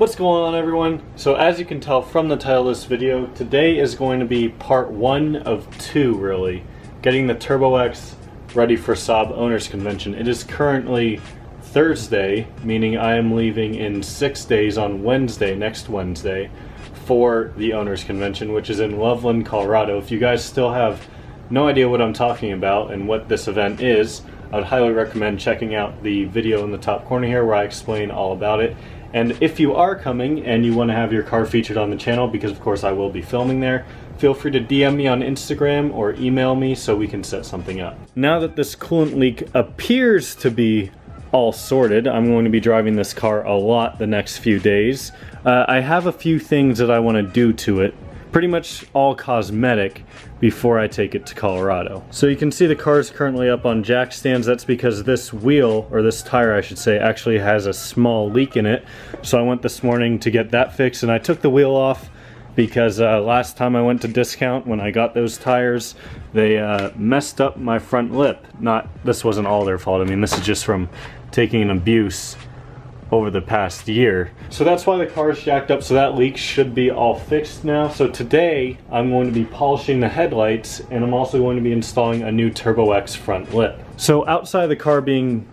What's going on, everyone? So as you can tell from the title of this video, today is going to be part 1 of 2, really, getting the Turbo X ready for Saab Owners Convention. It is currently Thursday, meaning I am leaving in 6 days on Wednesday, next Wednesday, for the Owners Convention, which is in Loveland, Colorado. If you guys still have no idea what I'm talking about and what this event is, I would highly recommend checking out the video in the top corner here where I explain all about it. And if you are coming and you want to have your car featured on the channel, because of course I will be filming there, feel free to DM me on Instagram or email me so we can set something up. Now that this coolant leak appears to be all sorted, I'm going to be driving this car a lot the next few days. I have a few things that I want to do to it, pretty much all cosmetic, before I take it to Colorado. So you can see the car is currently up on jack stands. That's because this wheel, or this tire I should say, actually has a small leak in it. So I went this morning to get that fixed, and I took the wheel off because last time I went to Discount when I got those tires, they messed up my front lip. This wasn't all their fault. I mean, this is just from taking an abuse over the past year. So that's why the car is jacked up, so that leak should be all fixed now. So today I'm going to be polishing the headlights, and I'm also going to be installing a new Turbo X front lip. So outside the car being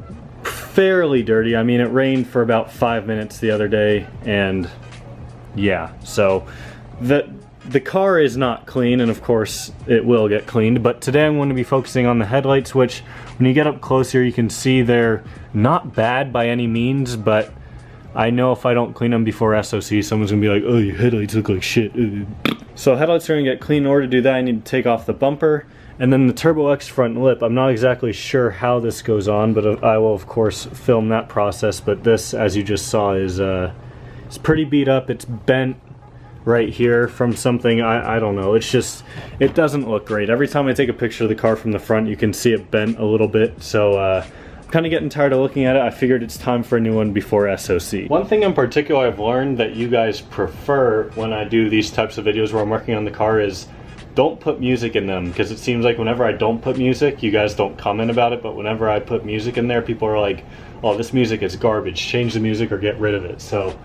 fairly dirty, I mean, it rained for about 5 minutes the other day, and yeah, so the car is not clean, and of course it will get cleaned, but today I'm going to be focusing on the headlights, which when you get up closer you can see they're not bad by any means, but I know if I don't clean them before SOC, someone's gonna be like, oh, your headlights look like shit. So headlights are gonna get clean. In order to do that, I need to take off the bumper, and then the Turbo X front lip. I'm not exactly sure how this goes on, but I will of course film that process. But this, as you just saw, is it's pretty beat up. It's bent right here from something, I don't know, it's just, it doesn't look great. Every time I take a picture of the car from the front, you can see it bent a little bit, so I'm kind of getting tired of looking at it. I figured it's time for a new one before SOC. One thing in particular I've learned that you guys prefer when I do these types of videos where I'm working on the car is don't put music in them, because it seems like whenever I don't put music, you guys don't comment about it, but whenever I put music in there, people are like, oh, this music is garbage, change the music or get rid of it. So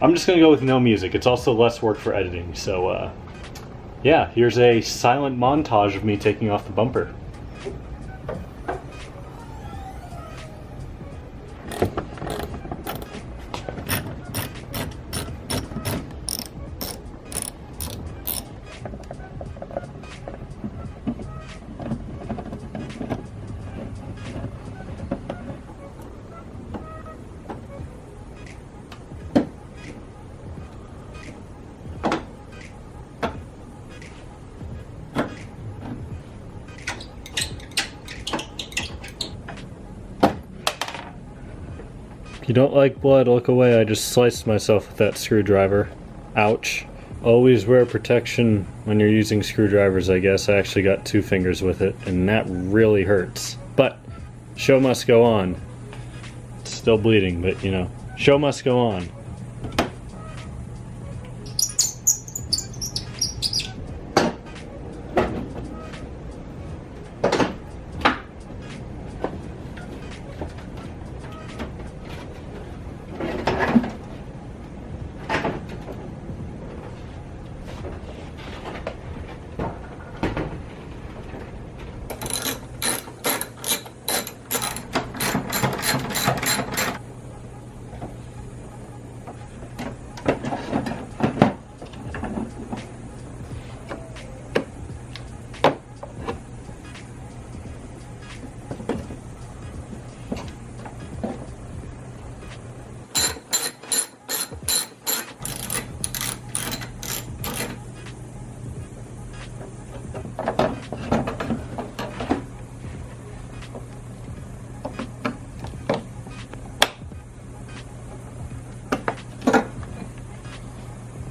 I'm just gonna go with no music. It's also less work for editing. So yeah, here's a silent montage of me taking off the bumper. If you don't like blood, look away. I just sliced myself with that screwdriver. Ouch. Always wear protection when you're using screwdrivers, I guess. I actually got 2 fingers with it, and that really hurts. But, show must go on. It's still bleeding, but you know, show must go on.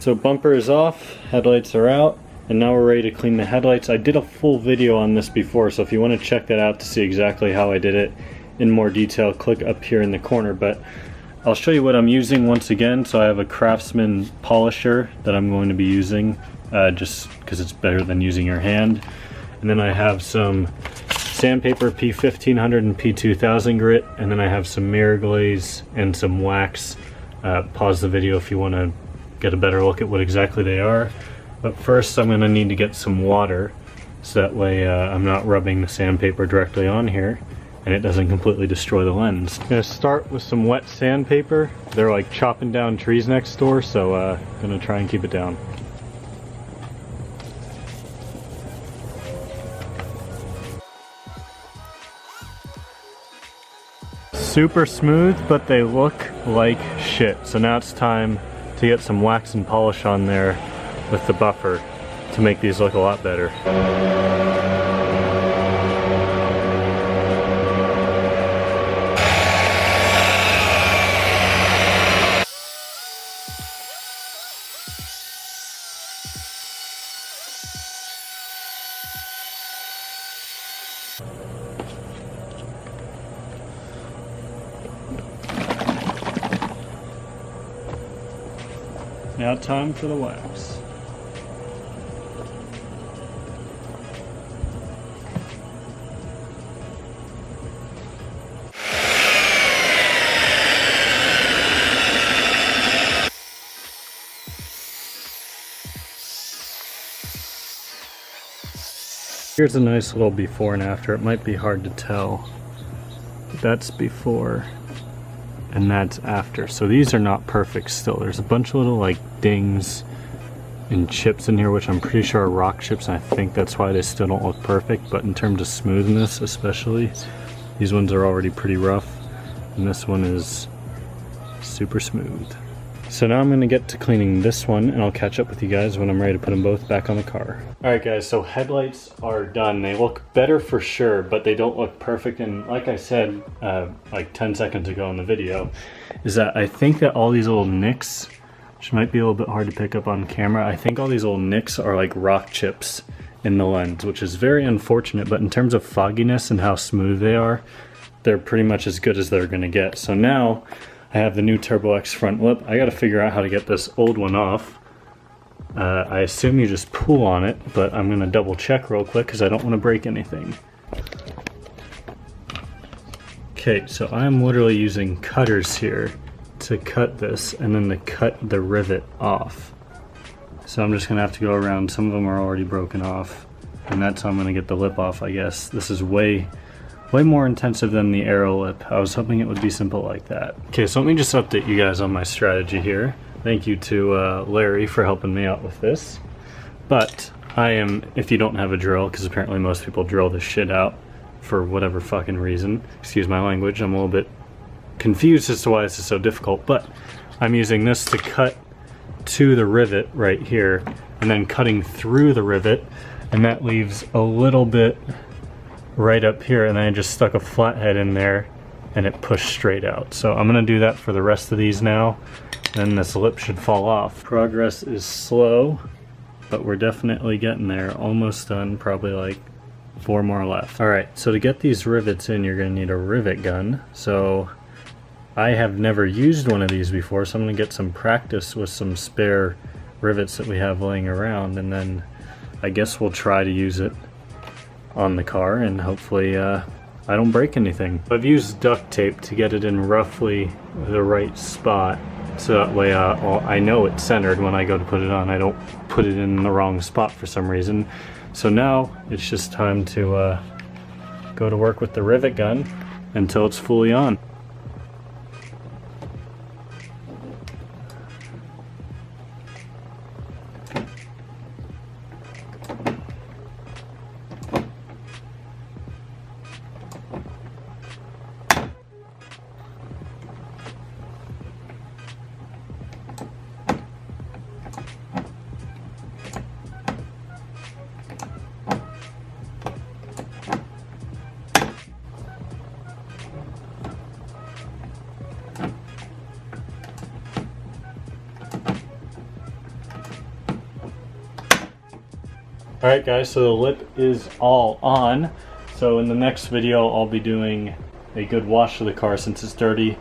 So bumper is off, headlights are out, and now we're ready to clean the headlights. I did a full video on this before, so if you want to check that out to see exactly how I did it in more detail, click up here in the corner. But I'll show you what I'm using once again. So I have a Craftsman polisher that I'm going to be using just because it's better than using your hand. And then I have some sandpaper P1500 and P2000 grit, and then I have some mirror glaze and some wax Pause the video if you want to get a better look at what exactly they are. But first I'm going to need to get some water, so that way I'm not rubbing the sandpaper directly on here and it doesn't completely destroy the lens. I'm going to start with some wet sandpaper. They're like chopping down trees next door, so I'm going to try and keep it down. Super smooth, but they look like shit. So now it's time to get some wax and polish on there with the buffer to make these look a lot better. Now time for the wax. Here's a nice little before and after. It might be hard to tell. That's before and that's after. So these are not perfect still. There's a bunch of little like dings and chips in here, which I'm pretty sure are rock chips, and I think that's why they still don't look perfect. But in terms of smoothness especially, these ones are already pretty rough, and this one is super smooth. So now I'm going to get to cleaning this one, and I'll catch up with you guys when I'm ready to put them both back on the car. Alright guys, so headlights are done. They look better for sure, but they don't look perfect. And like I said like 10 seconds ago in the video, is that I think that all these little nicks, which might be a little bit hard to pick up on camera, I think all these little nicks are like rock chips in the lens, which is very unfortunate. But in terms of fogginess and how smooth they are, they're pretty much as good as they're going to get. So now I have the new Turbo X front lip. I gotta figure out how to get this old one off. I assume you just pull on it, but I'm gonna double check real quick because I don't want to break anything. Okay, so I'm literally using cutters here to cut this and then to cut the rivet off. So I'm just gonna have to go around. Some of them are already broken off, and that's how I'm gonna get the lip off, I guess. This is way more intensive than the Aero lip. I was hoping it would be simple like that. Okay, so let me just update you guys on my strategy here. Thank you to Larry for helping me out with this. But I am, if you don't have a drill, because apparently most people drill this shit out for whatever fucking reason. Excuse my language, I'm a little bit confused as to why this is so difficult, but I'm using this to cut to the rivet right here, and then cutting through the rivet, and that leaves a little bit right up here, and then I just stuck a flathead in there and it pushed straight out. So I'm gonna do that for the rest of these now, then this lip should fall off. Progress is slow, but we're definitely getting there. Almost done, probably like 4 more left. Alright, so to get these rivets in, you're gonna need a rivet gun. So I have never used one of these before, so I'm gonna get some practice with some spare rivets that we have laying around, and then I guess we'll try to use it on the car, and hopefully I don't break anything. I've used duct tape to get it in roughly the right spot, so that way I know it's centered when I go to put it on. I don't put it in the wrong spot for some reason. So now it's just time to go to work with the rivet gun until it's fully on. Alright guys, so the lip is all on. So in the next video I'll be doing a good wash of the car since it's dirty,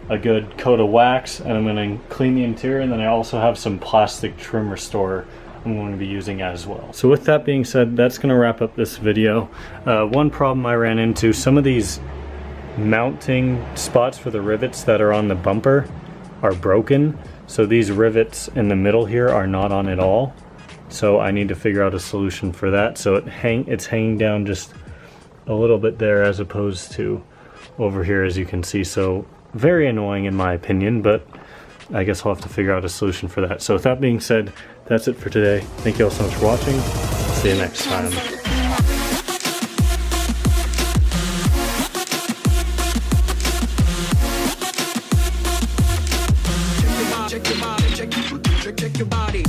a good coat of wax, and I'm going to clean the interior, and then I also have some plastic trim restorer I'm going to be using as well. So with that being said, that's going to wrap up this video. One problem I ran into, some of these mounting spots for the rivets that are on the bumper, are broken. So these rivets in the middle here are not on at all. So I need to figure out a solution for that. So it's hanging down just a little bit there as opposed to over here, as you can see. So very annoying in my opinion, but I guess I'll have to figure out a solution for that. So with that being said, that's it for today. Thank you all so much for watching. See you next time. Check your body.